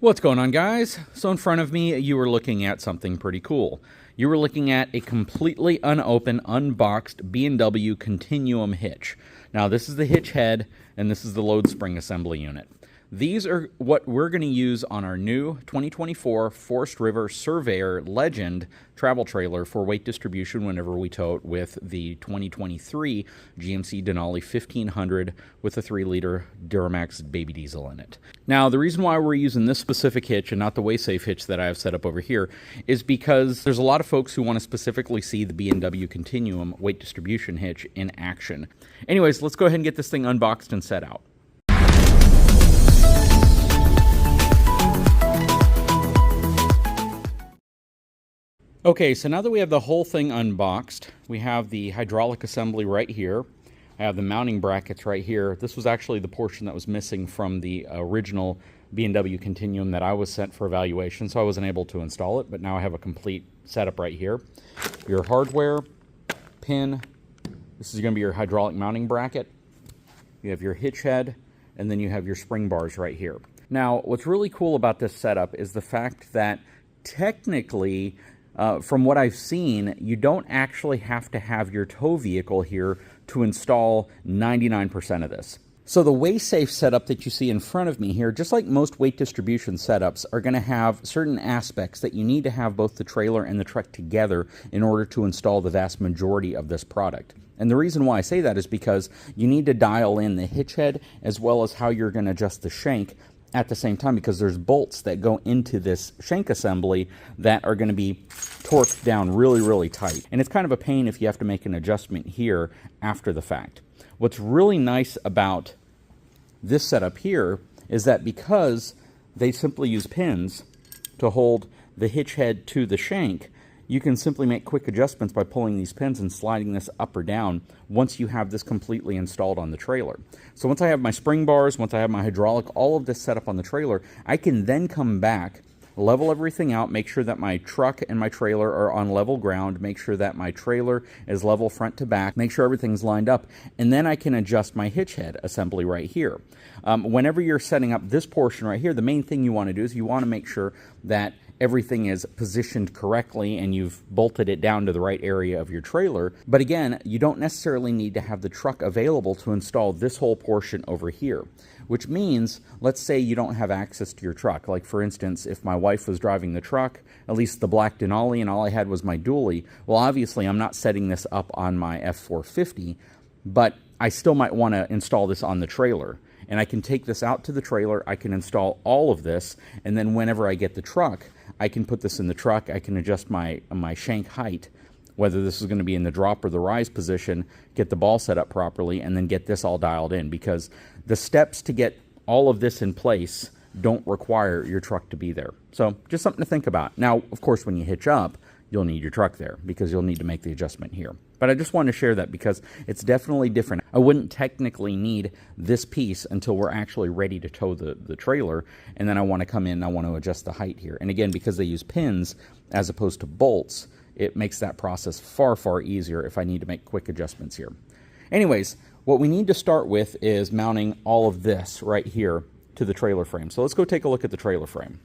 What's going on, guys? So in front of me, you were looking at something pretty cool. You were looking at a completely unopened, unboxed B&W Continuum hitch. Now, this is the hitch head, and this is the load spring assembly unit. These are what we're going to use on our new 2024 Forest River Surveyor Legend travel trailer for weight distribution whenever we tow it with the 2023 GMC Denali 1500 with a 3-liter Duramax baby diesel in it. Now, the reason why we're using this specific hitch and not the WaySafe hitch that I have set up over here is because there's a lot of folks who want to specifically see the B&W Continuum weight distribution hitch in action. Anyways, let's go ahead and get this thing unboxed and set out. Okay, so now that we have the whole thing unboxed, we have the hydraulic assembly right here. I have the mounting brackets right here. This was actually the portion that was missing from the original B&W Continuum that I was sent for evaluation, so I wasn't able to install it, but now I have a complete setup right here. Your hardware, pin, this is going to be your hydraulic mounting bracket. You have your hitch head, and then you have your spring bars right here. Now, what's really cool about this setup is the fact that technically, from what I've seen, you don't actually have to have your tow vehicle here to install 99% of this. So the WaySafe setup that you see in front of me here, just like most weight distribution setups, are going to have certain aspects that you need to have both the trailer and the truck together in order to install the vast majority of this product. And the reason why I say that is because you need to dial in the hitch head as well as how you're going to adjust the shank at the same time, because there's bolts that go into this shank assembly that are going to be torqued down really tight. And it's kind of a pain if you have to make an adjustment here after the fact. What's really nice about this setup here is that because they simply use pins to hold the hitch head to the shank, you can simply make quick adjustments by pulling these pins and sliding this up or down once you have this completely installed on the trailer. So once I have my spring bars, once I have my hydraulic, all of this set up on the trailer, I can then come back, level everything out, make sure that my truck and my trailer are on level ground, make sure that my trailer is level front to back, make sure everything's lined up, and then I can adjust my hitch head assembly right here. Whenever you're setting up this portion right here, the main thing you want to do is you want to make sure that everything is positioned correctly and you've bolted it down to the right area of your trailer. But again, you don't necessarily need to have the truck available to install this whole portion over here, which means, let's say you don't have access to your truck. Like for instance, if my wife was driving the truck, at least the black Denali, and all I had was my dually, well, obviously I'm not setting this up on my F450, but I still might want to install this on the trailer. And I can take this out to the trailer, I can install all of this, and then whenever I get the truck, I can put this in the truck, I can adjust my shank height, whether this is going to be in the drop or the rise position, get the ball set up properly, and then get this all dialed in, because the steps to get all of this in place don't require your truck to be there. So just something to think about. Now, of course, when you hitch up, you'll need your truck there because you'll need to make the adjustment here. But I just wanted to share that because it's definitely different. I wouldn't technically need this piece until we're actually ready to tow the trailer, and then I want to come in and I want to adjust the height here. And again, because they use pins as opposed to bolts, it makes that process far easier if I need to make quick adjustments here. Anyways, what we need to start with is mounting all of this right here to the trailer frame. So let's go take a look at the trailer frame.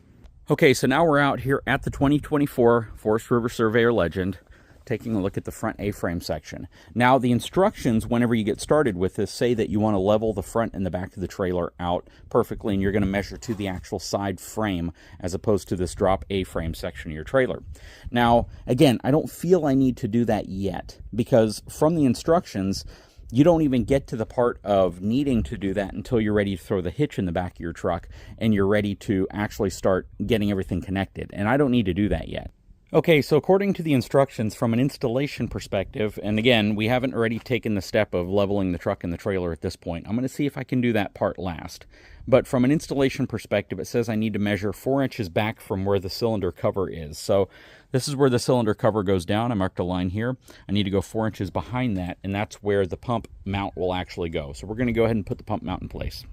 Okay, so now we're out here at the 2024 Forest River Surveyor Legend, taking a look at the front A-frame section. Now, the instructions, whenever you get started with this, say that you want to level the front and the back of the trailer out perfectly, and you're going to measure to the actual side frame as opposed to this drop A-frame section of your trailer. Now, again, I don't feel I need to do that yet, because from the instructions, you don't even get to the part of needing to do that until you're ready to throw the hitch in the back of your truck and you're ready to actually start getting everything connected. And I don't need to do that yet. Okay, so according to the instructions from an installation perspective, and again, we haven't already taken the step of leveling the truck and the trailer at this point. I'm going to see if I can do that part last. But from an installation perspective, it says I need to measure 4 inches back from where the cylinder cover is. So this is where the cylinder cover goes down. I marked a line here. I need to go 4 inches behind that, and that's where the pump mount will actually go. So we're going to go ahead and put the pump mount in place.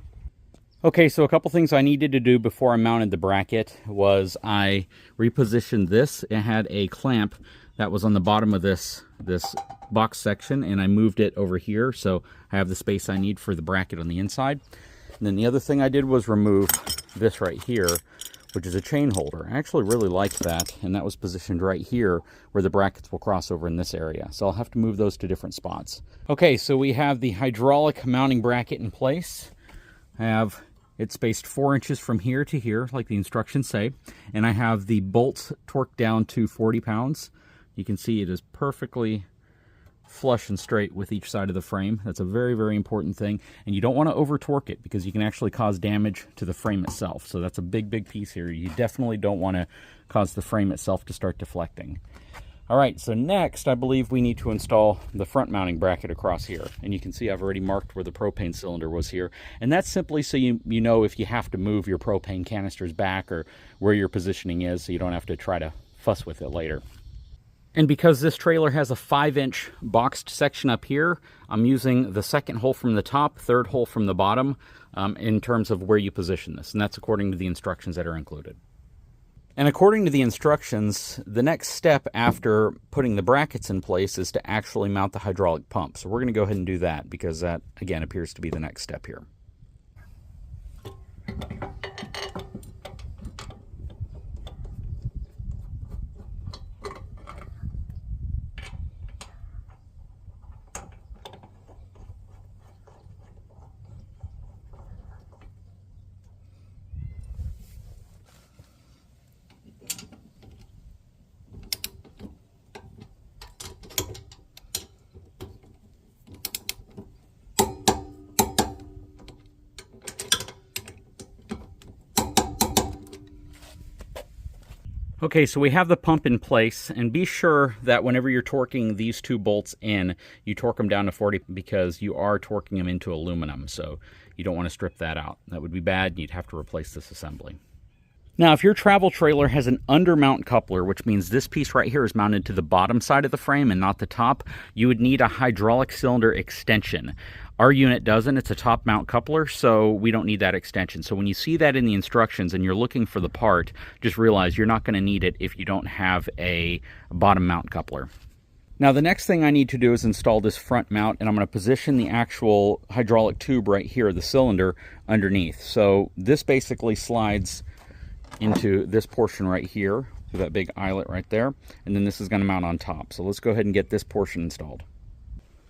Okay, so a couple things I needed to do before I mounted the bracket was I repositioned this. It had a clamp that was on the bottom of this box section, and I moved it over here so I have the space I need for the bracket on the inside. And then the other thing I did was remove this right here, which is a chain holder. I actually really liked that, and that was positioned right here where the brackets will cross over in this area. So I'll have to move those to different spots. Okay, so we have the hydraulic mounting bracket in place. I have it spaced 4 inches from here to here, like the instructions say, and I have the bolts torqued down to 40 pounds. You can see it is perfectly flush and straight with each side of the frame. That's a very, very important thing, and you don't want to over torque it because you can actually cause damage to the frame itself. So that's a big, big piece here. You definitely don't want to cause the frame itself to start deflecting. All right, so next I believe we need to install the front mounting bracket across here, and you can see I've already marked where the propane cylinder was here, and that's simply so you know if you have to move your propane canisters back or where your positioning is, so you don't have to try to fuss with it later. And because this trailer has a 5-inch boxed section up here, I'm using the second hole from the top, third hole from the bottom in terms of where you position this. And that's according to the instructions that are included. And according to the instructions, the next step after putting the brackets in place is to actually mount the hydraulic pump. So we're going to go ahead and do that because that, again, appears to be the next step here. Okay, so we have the pump in place, and be sure that whenever you're torquing these two bolts in, you torque them down to 40 because you are torquing them into aluminum, so you don't want to strip that out. That would be bad, and you'd have to replace this assembly. Now, if your travel trailer has an undermount coupler, which means this piece right here is mounted to the bottom side of the frame and not the top, you would need a hydraulic cylinder extension. Our unit doesn't. It's a top mount coupler, so we don't need that extension. So when you see that in the instructions and you're looking for the part, just realize you're not going to need it if you don't have a bottom mount coupler. Now, the next thing I need to do is install this front mount, and I'm going to position the actual hydraulic tube right here, the cylinder, underneath. So this basically slides into this portion right here with that big eyelet right there, and then this is going to mount on top. So let's go ahead and get this portion installed.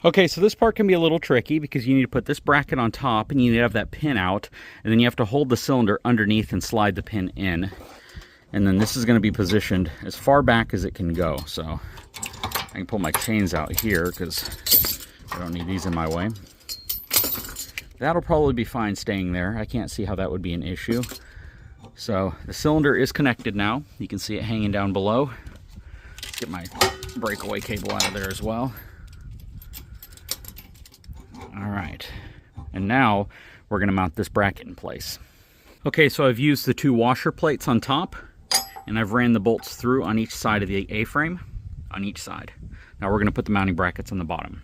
Okay, so this part can be a little tricky because you need to put this bracket on top and you need to have that pin out, and then you have to hold the cylinder underneath and slide the pin in, and then this is going to be positioned as far back as it can go. So I can pull my chains out here because I don't need these in my way. That'll probably be fine staying there. I can't see how that would be an issue. So the cylinder is connected now. You can see it hanging down below. Let's get my breakaway cable out of there as well. All right, and now we're going to mount this bracket in place. Okay, so I've used the two washer plates on top, and I've ran the bolts through on each side of the A-frame, on each side. Now we're going to put the mounting brackets on the bottom.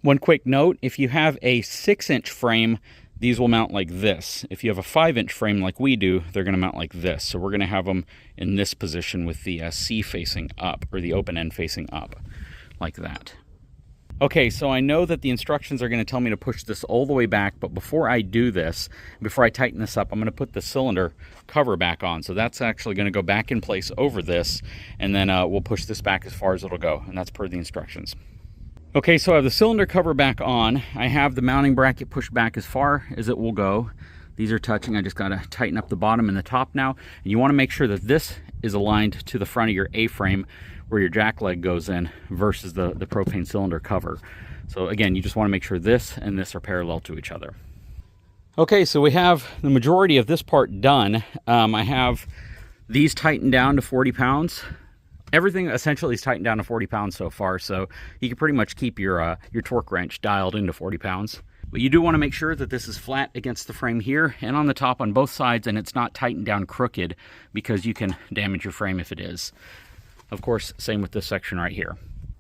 One quick note, if you have a 6-inch frame, these will mount like this. If you have a 5-inch frame like we do, they're going to mount like this. So we're going to have them in this position with the C facing up, or the open end facing up, like that. Okay, so I know that the instructions are going to tell me to push this all the way back, but before I do this, before I tighten this up, I'm going to put the cylinder cover back on. So that's actually going to go back in place over this, and then we'll push this back as far as it'll go, and that's per the instructions. Okay, so I have the cylinder cover back on. I have the mounting bracket pushed back as far as it will go. These are touching. I just got to tighten up the bottom and the top now. And you want to make sure that this is aligned to the front of your A-frame where your jack leg goes in versus the propane cylinder cover. So again, you just want to make sure this and this are parallel to each other. Okay, so we have the majority of this part done. I have these tightened down to 40 pounds. Everything essentially is tightened down to 40 pounds so far, so you can pretty much keep your torque wrench dialed into 40 pounds. But you do want to make sure that this is flat against the frame here and on the top on both sides, and it's not tightened down crooked because you can damage your frame if it is. Of course, same with this section right here.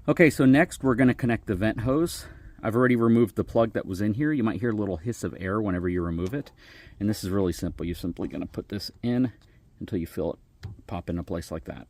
Okay, so next we're going to connect the vent hose. I've already removed the plug that was in here. You might hear a little hiss of air whenever you remove it. And this is really simple. You're simply going to put this in until you feel it pop into place like that.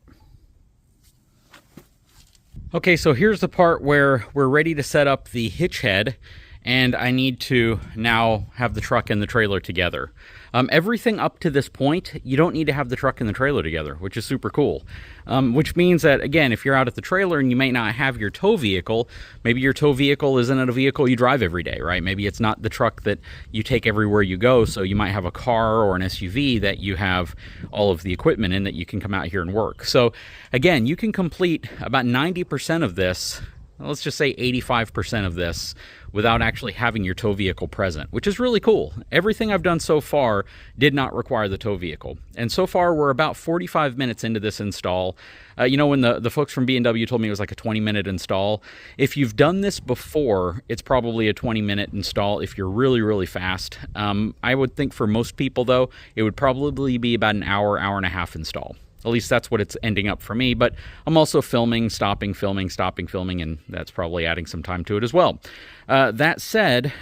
Okay, so here's the part where we're ready to set up the hitch head. and I need to now have the truck and the trailer together. Everything up to this point, you don't need to have the truck and the trailer together, which is super cool. Which means that, again, if you're out at the trailer and you may not have your tow vehicle, maybe your tow vehicle isn't a vehicle you drive every day, right? Maybe it's not the truck that you take everywhere you go, so you might have a car or an SUV that you have all of the equipment in that you can come out here and work. So, again, you can complete about 90% of this, let's just say 85% of this, without actually having your tow vehicle present, which is really cool. Everything I've done so far did not require the tow vehicle. And so far, we're about 45 minutes into this install. You know, when the folks from B&W told me it was like a 20-minute install, if you've done this before, it's probably a 20-minute install if you're really, really fast. I would think for most people, though, it would probably be about an hour, hour and a half install. At least that's what it's ending up for me, but I'm also filming, stopping, filming, stopping, filming, and that's probably adding some time to it as well. That said,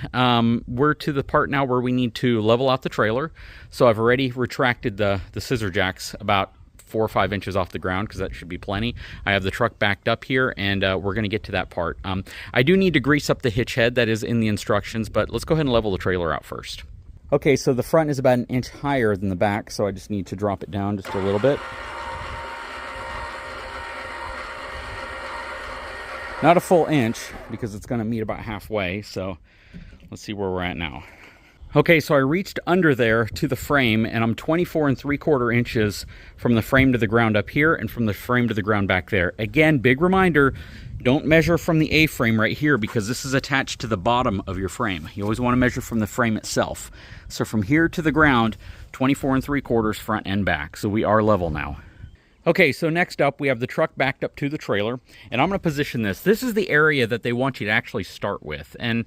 we're to the part now where we need to level out the trailer. So I've already retracted the scissor jacks about 4 or 5 inches off the ground, because that should be plenty. I have the truck backed up here, and we're going to get to that part. I do need to grease up the hitch head that is in the instructions, but let's go ahead and level the trailer out first. Okay, so the front is about 1 inch higher than the back, so I just need to drop it down just a little bit. Not a full inch, because it's going to meet about halfway, so let's see where we're at now. Okay, so I reached under there to the frame, and I'm 24 3/4 inches from the frame to the ground up here and from the frame to the ground back there. Again, big reminder, don't measure from the A-frame right here, because this is attached to the bottom of your frame. You always want to measure from the frame itself. So from here to the ground, 24 3/4 front and back. So we are level now. Okay, so next up, we have the truck backed up to the trailer, and I'm going to position this. This is the area that they want you to actually start with. And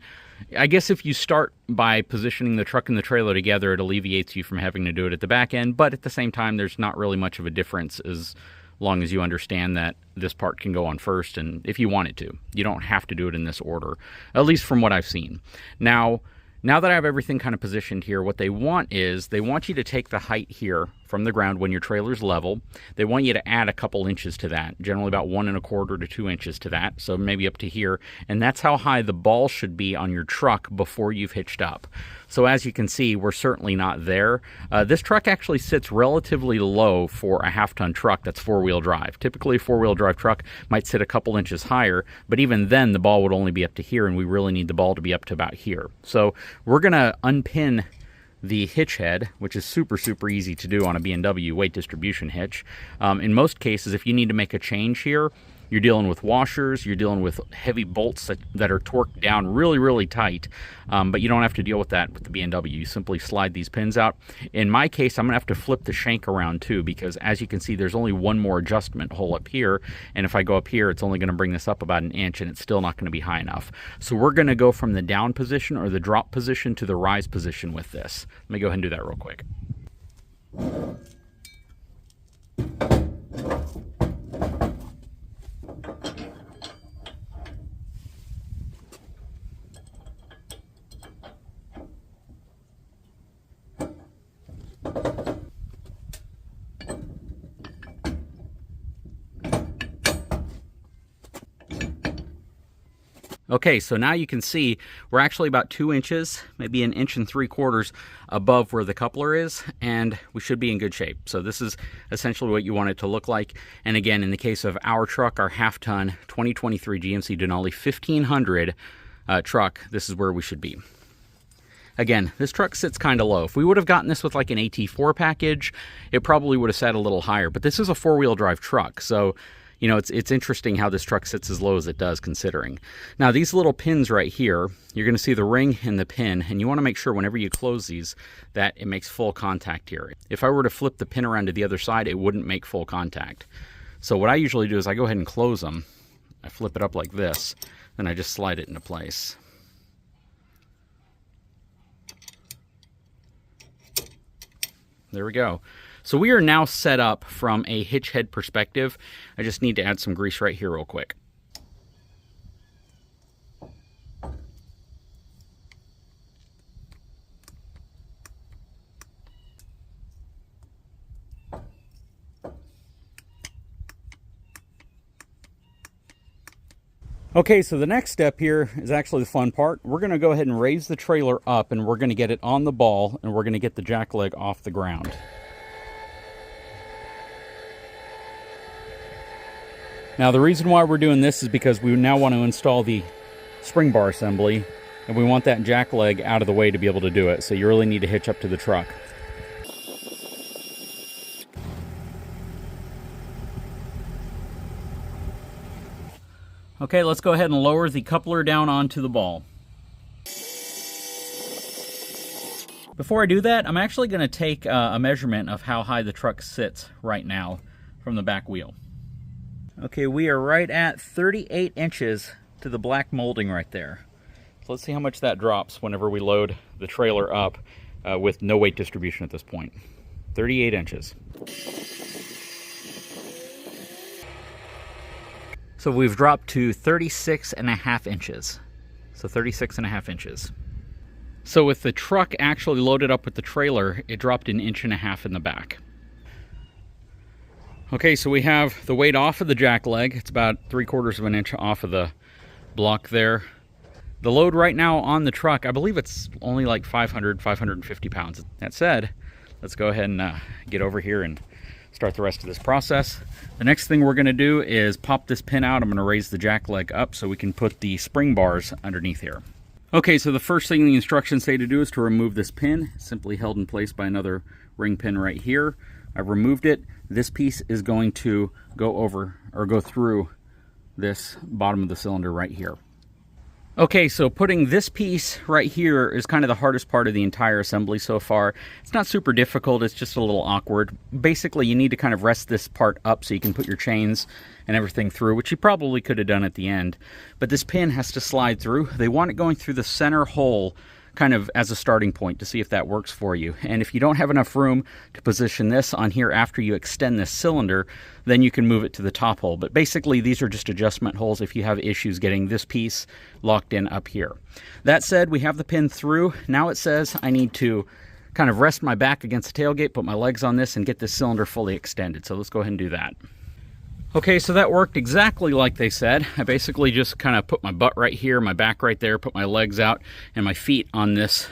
I guess if you start by positioning the truck and the trailer together, it alleviates you from having to do it at the back end. But at the same time, there's not really much of a difference as long as you understand that this part can go on first, and if you want it to. You don't have to do it in this order, at least from what I've seen. Now that I have everything kind of positioned here, what they want is they want you to take the height here from the ground when your trailer's level. They want you to add a couple inches to that, generally about 1 1/4 to 2 inches to that, so maybe up to here. And that's how high the ball should be on your truck before you've hitched up. So as you can see, we're certainly not there. This truck actually sits relatively low for a half-ton truck that's four-wheel drive. Typically, a four-wheel drive truck might sit a couple inches higher, but even then, the ball would only be up to here, and we really need the ball to be up to about here. So we're going to unpin the hitch head, which is super, super easy to do on a B&W weight distribution hitch. In most cases, if you need to make a change here, you're dealing with washers, you're dealing with heavy bolts that are torqued down really, really tight, but you don't have to deal with that with the B&W. You simply slide these pins out. In my case, I'm going to have to flip the shank around too, because as you can see, there's only one more adjustment hole up here, and if I go up here, it's only going to bring this up about 1 inch, and it's still not going to be high enough. So we're going to go from the down position or the drop position to the rise position with this. Let me go ahead and do that real quick. Okay, so now you can see we're actually about 2 inches, maybe 1 3/4 inches above where the coupler is, and we should be in good shape. So this is essentially what you want it to look like. And again, in the case of our truck, our half-ton 2023 GMC Denali 1500 truck, this is where we should be. Again, this truck sits kind of low. If we would have gotten this with like an AT4 package, it probably would have sat a little higher. But this is a four-wheel drive truck, so you know, it's interesting how this truck sits as low as it does, considering. Now, these little pins right here, you're going to see the ring and the pin, and you want to make sure whenever you close these that it makes full contact here. If I were to flip the pin around to the other side, it wouldn't make full contact. So what I usually do is I go ahead and close them. I flip it up like this, then I just slide it into place. There we go. So we are now set up from a hitch head perspective. I just need to add some grease right here real quick. Okay, so the next step here is actually the fun part. We're going to go ahead and raise the trailer up, and we're going to get it on the ball, and we're going to get the jack leg off the ground. Now, the reason why we're doing this is because we now want to install the spring bar assembly, and we want that jack leg out of the way to be able to do it, so you really need to hitch up to the truck. Okay, let's go ahead and lower the coupler down onto the ball. Before I do that, I'm actually going to take a measurement of how high the truck sits right now from the back wheel. Okay, we are right at 38 inches to the black molding right there. So let's see how much that drops whenever we load the trailer up with no weight distribution at this point. 38 inches. So we've dropped to 36.5 inches. So 36.5 inches. So with the truck actually loaded up with the trailer, it dropped 1.5 inches in the back. Okay, so we have the weight off of the jack leg. It's about 3/4 of an inch off of the block there. The load right now on the truck, I believe it's only like 550 pounds. That said, let's go ahead and get over here and start the rest of this process. The next thing we're going to do is pop this pin out. I'm going to raise the jack leg up so we can put the spring bars underneath here. Okay, so the first thing the instructions say to do is to remove this pin, simply held in place by another ring pin right here. I've removed it. This piece is going to go over or go through this bottom of the cylinder right here. Okay, so putting this piece right here is kind of the hardest part of the entire assembly so far. It's not super difficult, it's just a little awkward. Basically, you need to kind of rest this part up so you can put your chains and everything through, which you probably could have done at the end. But this pin has to slide through. They want it going through the center hole kind of as a starting point to see if that works for you. And if you don't have enough room to position this on here after you extend this cylinder, then you can move it to the top hole. But basically, these are just adjustment holes if you have issues getting this piece locked in up here. That said, we have the pin through. Now it says I need to kind of rest my back against the tailgate, put my legs on this, and get this cylinder fully extended. So let's go ahead and do that. Okay, so that worked exactly like they said. I basically just kind of put my butt right here, my back right there, put my legs out, and my feet on this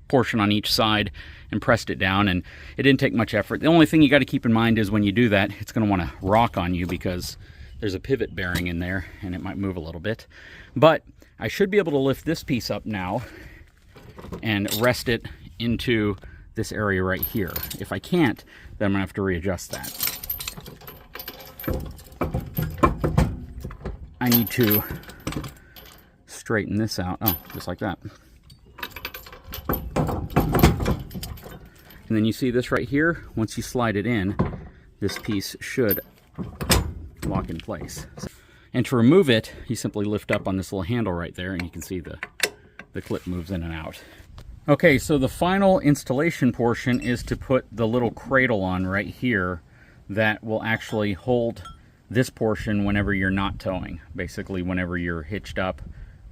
portion on each side, and pressed it down, and it didn't take much effort. The only thing you got to keep in mind is when you do that, it's going to want to rock on you because there's a pivot bearing in there, and it might move a little bit. But I should be able to lift this piece up now and rest it into this area right here. If I can't, then I'm going to have to readjust that. I need to straighten this out. Oh, just like that. And then you see this right here. Once you slide it in, this piece should lock in place. And to remove it, you simply lift up on this little handle right there, and you can see the clip moves in and out. Okay, so the final installation portion is to put the little cradle on right here that will actually hold this portion whenever you're not towing, basically whenever you're hitched up,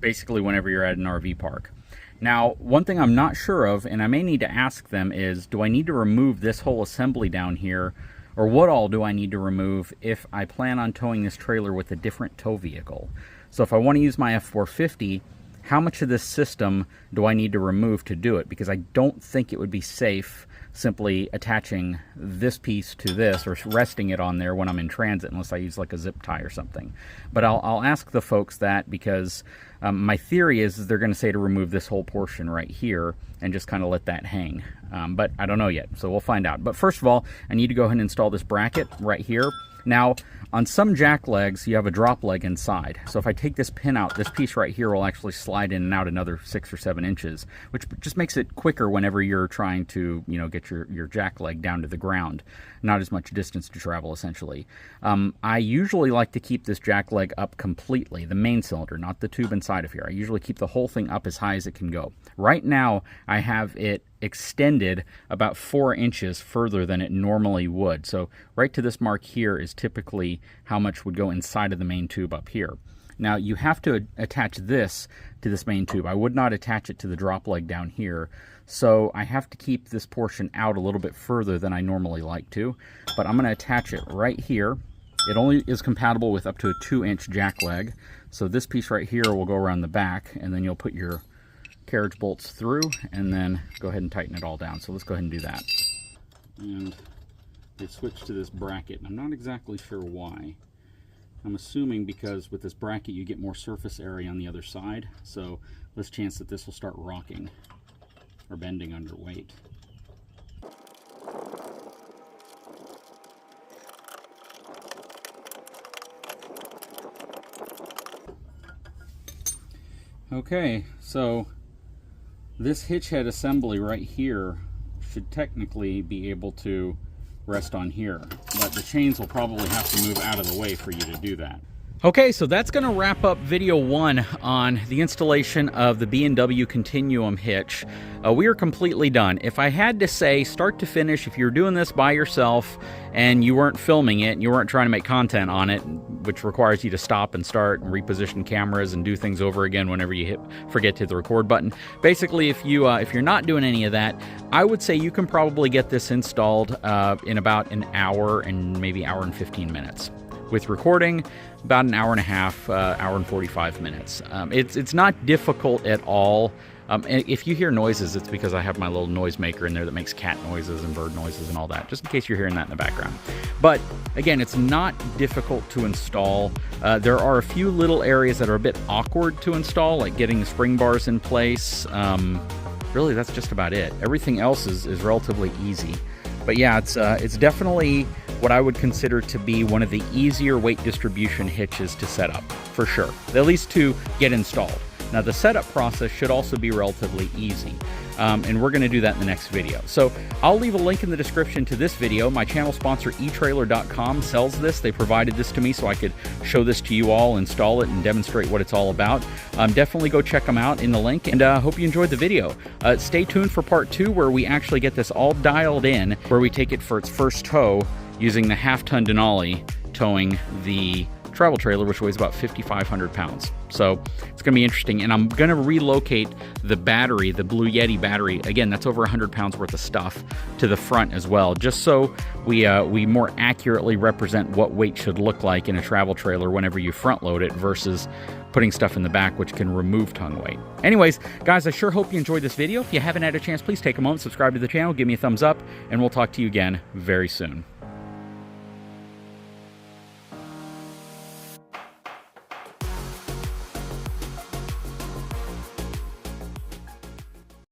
basically whenever you're at an RV park. Now, one thing I'm not sure of, and I may need to ask them, is do I need to remove this whole assembly down here, or what all do I need to remove if I plan on towing this trailer with a different tow vehicle? So if I want to use my F450, how much of this system do I need to remove to do it? Because I don't think it would be safe simply attaching this piece to this or resting it on there when I'm in transit, unless I use like a zip tie or something. But I'll ask the folks that, because my theory is they're going to say to remove this whole portion right here and just kind of let that hang. But I don't know yet, so we'll find out. But first of all, I need to go ahead and install this bracket right here. Now, on some jack legs, you have a drop leg inside. So if I take this pin out, this piece right here will actually slide in and out another 6 or 7 inches, which just makes it quicker whenever you're trying to, you know, get your jack leg down to the ground. Not as much distance to travel, essentially. I usually like to keep this jack leg up completely, the main cylinder, not the tube inside of here. I usually keep the whole thing up as high as it can go. Right now, I have it extended about 4 inches further than it normally would. So right to this mark here is typically how much would go inside of the main tube up here. Now you have to attach this to this main tube. I would not attach it to the drop leg down here. So I have to keep this portion out a little bit further than I normally like to. But I'm going to attach it right here. It only is compatible with up to a 2-inch jack leg. So this piece right here will go around the back, and then you'll put your carriage bolts through and then go ahead and tighten it all down. So let's go ahead and do that. And they switched to this bracket. I'm not exactly sure why. I'm assuming because with this bracket you get more surface area on the other side, so there's a chance that this will start rocking or bending under weight. Okay, so this hitch head assembly right here should technically be able to rest on here, but the chains will probably have to move out of the way for you to do that. Okay, so that's going to wrap up video 1 on the installation of the B&W Continuum hitch. We are completely done. If I had to say start to finish, if you're doing this by yourself and you weren't filming it and you weren't trying to make content on it, which requires you to stop and start and reposition cameras and do things over again whenever you forget to hit the record button. Basically, if you're not doing any of that, I would say you can probably get this installed in about an hour and maybe hour and 15 minutes. With recording, about an hour and a half, hour and 45 minutes. It's not difficult at all. And if you hear noises, it's because I have my little noise maker in there that makes cat noises and bird noises and all that, just in case you're hearing that in the background. But again, it's not difficult to install. There are a few little areas that are a bit awkward to install, like getting the spring bars in place. Really, that's just about it. Everything else is relatively easy. But yeah, it's definitely what I would consider to be one of the easier weight distribution hitches to set up, for sure, at least to get installed. Now, the setup process should also be relatively easy, and we're going to do that in the next video. So I'll leave a link in the description to this video. My channel sponsor, etrailer.com, sells this. They provided this to me so I could show this to you all, install it, and demonstrate what it's all about. Definitely go check them out in the link, and hope you enjoyed the video. Stay tuned for part 2, where we actually get this all dialed in, where we take it for its first tow using the half-ton Denali towing the travel trailer, which weighs about 5,500 pounds. So it's going to be interesting, and I'm going to relocate the battery, the Blue Yeti battery, again, that's over 100 pounds worth of stuff, to the front as well, just so we more accurately represent what weight should look like in a travel trailer whenever you front load it versus putting stuff in the back, which can remove tongue weight. Anyways, guys, I sure hope you enjoyed this video. If you haven't had a chance, please take a moment, subscribe to the channel, give me a thumbs up, and we'll talk to you again very soon.